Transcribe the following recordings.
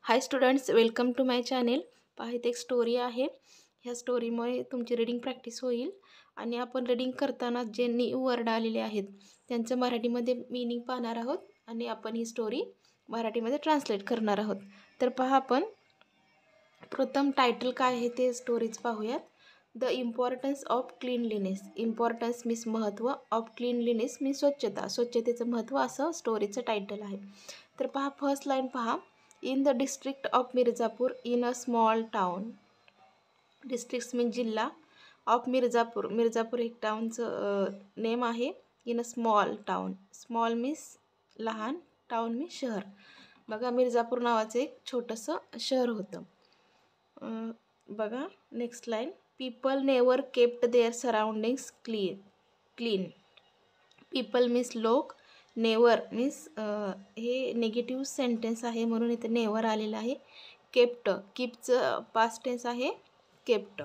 High students, welcome to my channel. पहा इथे एक स्टोरी आहे. ह्या स्टोरीमुळे तुमची रीडिंग प्रॅक्टिस होईल आणि आपण रीडिंग करताना जे न्यू वर्ड आलेले आहेत त्यांचं मराठीमध्ये मीनिंग पाहणार आहोत आणि आपण ही स्टोरी मराठीमध्ये ट्रान्सलेट करणार आहोत. तर पहा, आपण प्रथम टायटल काय आहे ते स्टोरीज पाहूयात. The importance of cleanliness. Importance means महत्त्व, ऑफ क्लीनलीनेस मीन्स स्वच्छता, स्वच्छतेचं महत्त्व असं स्टोरीचं टायटल आहे. तर पहा, फर्स्ट लाईन पहा. In the district of Mirzapur in a small town. District means जिल्हा, ऑफ मिर्झापूर, मिर्झापूर एक टाउनचं नेम आहे. In a small town, small means लहान, टाउन मीन्स शहर. बघा, मिर्झापूर नावाचं एक छोटंसं शहर होतं. बघा next line. People never kept their surroundings clean. People means लोक, नेवर मीन्स हे निगेटिव्ह सेंटेन्स आहे म्हणून इथे नेवर आलेलं आहे. केप्ट, कीपचं पास्ट टेन्स आहे केप्ट.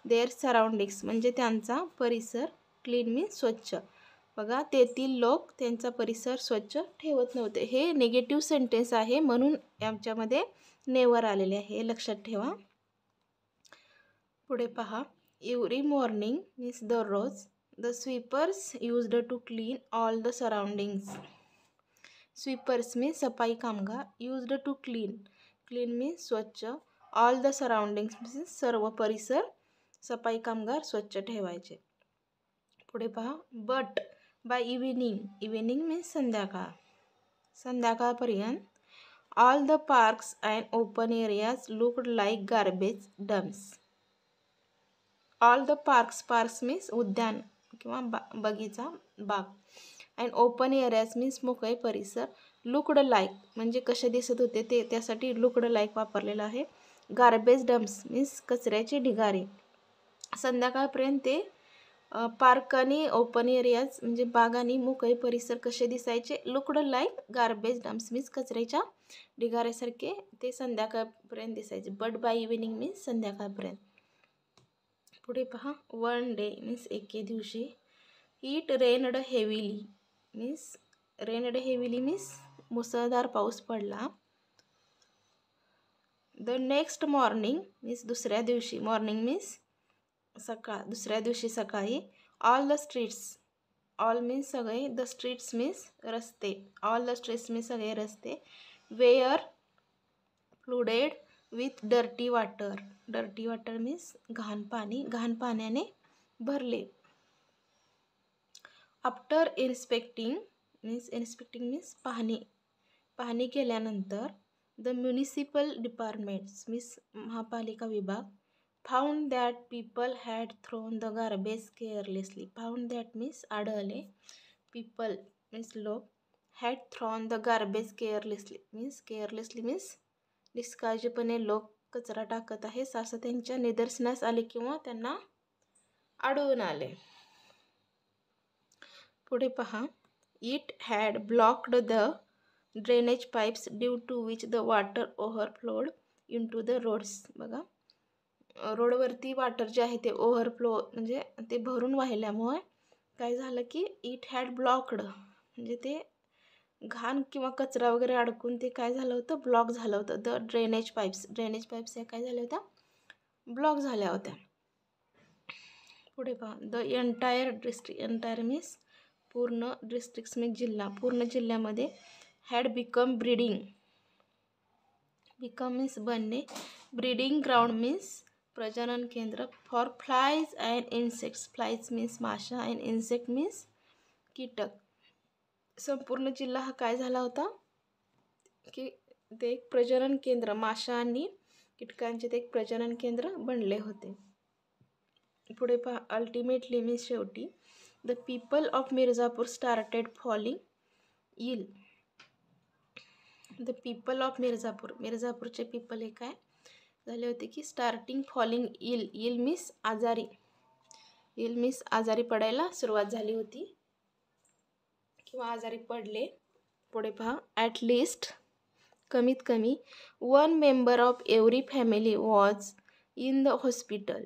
देअर सराउंडिंग्स म्हणजे त्यांचा परिसर, क्लीन मीन्स स्वच्छ. बघा, तेथील लोक त्यांचा परिसर स्वच्छ ठेवत नव्हते. हे निगेटिव्ह सेंटेन्स आहे म्हणून आमच्यामध्ये नेवर आलेले आहे, हे लक्षात ठेवा. पुढे पहा. एव्हरी मॉर्निंग मीन्स दररोज. The sweepers used to clean all the surroundings. Sweepers means सफाई कामगार, used to clean, clean means स्वच्छ, ऑल द सराउंडिंग्स मीन्स सर्व परिसर सफाई कामगार स्वच्छ ठेवायचे. पुढे पहा. But by evening. Evening means संध्याकाळ, संध्याकाळपर्यंत. All the parks and open areas looked like garbage dumps. All the parks, parks means उद्यान किंवा बगीचा, बाग. अँड ओपन एरियाज मीन्स मोकळे परिसर. लुक्ड लाईक म्हणजे कसे दिसत होते ते, त्यासाठी लुक्ड लाईक वापरलेलं आहे. गार्बेज डम्प्स मीन्स कचऱ्याचे ढिगारे. संध्याकाळपर्यंत ते पार्क आणि ओपन एरियाज म्हणजे बाग आणि मोकळे परिसर कसे दिसायचे. Looked like garbage dumps means कचऱ्याच्या ढिगाऱ्यासारखे ते संध्याकाळपर्यंत दिसायचे. बट बाय इव्हिनिंग मीन्स संध्याकाळपर्यंत. पुढे पहा. वन डे मीन्स एके दिवशी. It rained heavily means, rained heavily means मुसळधार पाऊस पडला. द नेक्स्ट मॉर्निंग मीन्स दुसऱ्या दिवशी, मॉर्निंग मीन्स सकाळ, दुसऱ्या दिवशी सकाळी. All the streets, all means सगळे, द स्ट्रीट्स मीन्स रस्ते, ऑल द स्ट्रीट्स मीन्स सगळे रस्ते. Were flooded with dirty water. Dirty water means घाण पाणी, घाण पाण्याने भरले. After inspecting means, inspecting means पाहणी, पाहणी केल्यानंतर. द म्युनिसिपल डिपार्टमेंट्स मीन्स महापालिका विभाग. Found that people had thrown the garbage carelessly. Found that means आढळले. पीपल मीन्स लोक. Had thrown the garbage carelessly means, carelessly means निष्काळजीपणे लोक कचरा टाकत आहे असं त्यांच्या निदर्शनास आले किंवा त्यांना आढळून आले. पुढे पहा. It had blocked the drainage pipes due to which the water overflowed in to the roads. बघा, रोडवरती वॉटर जे आहे ते ओव्हरफ्लो म्हणजे ते भरून वाहिल्यामुळे काय झालं की इट हॅड ब्लॉक्ड म्हणजे ते घाण किंवा कचरा वगैरे अडकून ते काय झालं होतं, ब्लॉक झालं होतं. The drainage pipes, drainage pipes या काय झाल्या होत्या, ब्लॉक झाल्या होत्या. पुढे पहा. The entire district, entire means पूर्ण, डिस्ट्रिक्ट मीन्स जिल्हा, पूर्ण जिल्ह्यामध्ये. Had become breeding, become means बनणे, ब्रीडिंग ग्राउंड मीन्स प्रजनन केंद्र, for flies and insects. Flies means माशा अँड इन्सेक्ट मीन्स कीटक. संपूर्ण जिल्हा हा काय झाला होता की ते एक प्रजनन केंद्र, माशा आणि कीटकांचे ते एक प्रजनन केंद्र बनले होते. पुढे पहा. अल्टिमेटली मीन्स शेवटी. The people of Mirzapur started falling ill. The people of Mirzapur, मिर्झापूरचे पीपल हे काय झाले होते की starting falling ill. Ill means आजारी, इल मीन्स आजारी पडायला सुरुवात झाली होती किंवा आजारी पडले. पुढे पहा. ॲट लिस्ट कमीत कमी. One member of every family was in the hospital.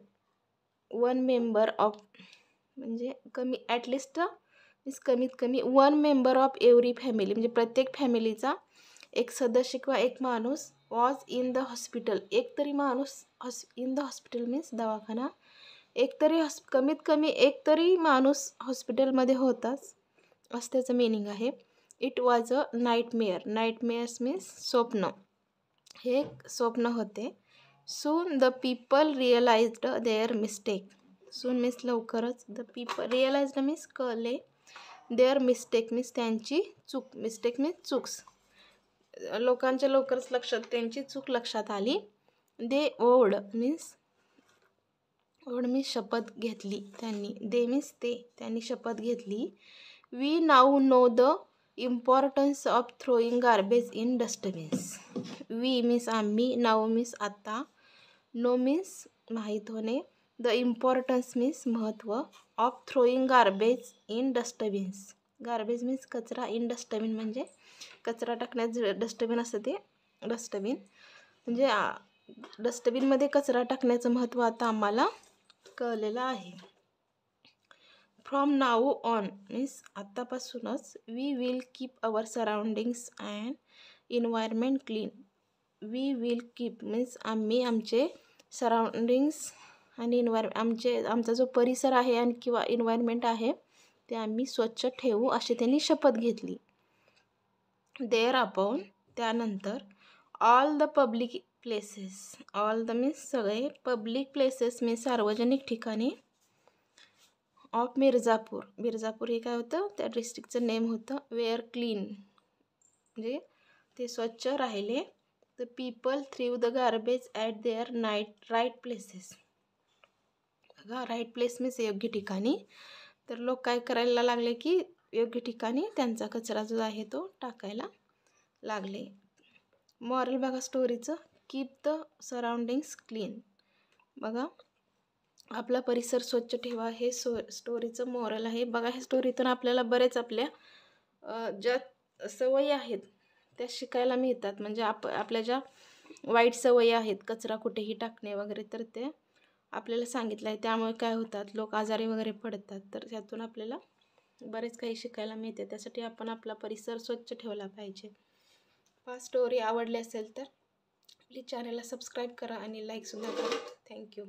One member of म्हणजे कमी, ॲटलिस्ट मीन्स कमीत कमी. One member of every family म्हणजे प्रत्येक फॅमिलीचा एक सदस्य किंवा एक माणूस वॉज इन द हॉस्पिटल. एक तरी माणूस इन द हॉस्पिटल मीन्स दवाखाना. एकतरी कमीत कमी एक तरी माणूस हॉस्पिटलमध्ये होताच असं त्याचं मीनिंग आहे. It was a nightmare. Nightmares means स्वप्न. हे एक स्वप्न होते. Soon the people realized their mistake. Soon means लवकरच. द पीपल रिअलाइज्ड मीन्स कळले. देअर मिस्टेक मीन्स त्यांची चूक. मिस्टेक मीन्स चूक्स. लोकांच्या लवकरच लक्षात त्यांची चूक लक्षात आली. दे ओड मीन्स ओड मीन्स शपथ घेतली त्यांनी. दे मीन्स ते त्यांनी शपथ घेतली. We now know the importance of throwing garbage in dustbins. We means आम्ही. नाऊ मीन्स आता. नो मीन्स माहीत होणे. द इम्पॉर्टन्स मीन्स महत्त्व. Of throwing garbage in dustbins. Garbage means कचरा. इन डस्टबिन म्हणजे कचरा टाकण्यात डस्टबिन असतं ते डस्टबिन. म्हणजे डस्टबिनमध्ये कचरा टाकण्याचं महत्त्व आता आम्हाला कळलेलं आहे. फ्रॉम नाऊ ऑन मीन्स आत्तापासूनच. We will keep our surroundings and environment clean. We will keep means आम्ही आमचे सराउंडिंग्स आणि आमचा जो परिसर आहे आणि किंवा इन्व्हायरमेंट आहे ते आम्ही स्वच्छ ठेवू अशी त्यांनी शपथ घेतली. देअर अपॉन त्यानंतर. All the public places. All the means सगळे. पब्लिक प्लेसेस मीन्स सार्वजनिक ठिकाणी. ऑफ मिर्झापूर. मिर्झापूर हे काय होतं त्या डिस्ट्रिक्टचं नेम होतं. वेअर क्लीन म्हणजे ते स्वच्छ राहिले. The people threw the garbage at their right places. बघा राईट प्लेस मीन्स योग्य ठिकाणी. तर लोक काय करायला लागले की योग्य ठिकाणी त्यांचा कचरा जो आहे तो टाकायला लागले. मॉरल बघा स्टोरीचं. Keep the surroundings clean. बघा आपला परिसर स्वच्छ ठेवा हे स्टोरीचं मॉरल आहे. बघा ह्या स्टोरीतून आपल्याला बरेच आपल्या ज्या सवयी आहेत त्या शिकायला मिळतात. म्हणजे आपल्या ज्या वाईट सवयी आहेत कचरा कुठेही टाकणे वगैरे तर ते आपल्याला सांगितलं आहे. त्यामुळे काय होतात लोक आजारी वगैरे पडतात. तर त्यातून आपल्याला बरेच काही शिकायला मिळते. त्यासाठी आपण आपला परिसर स्वच्छ ठेवला पाहिजे. हा स्टोरी आवडली असेल तर प्लीज चॅनलला सबस्क्राईब करा आणि लाईकसुद्धा करा. थँक्यू.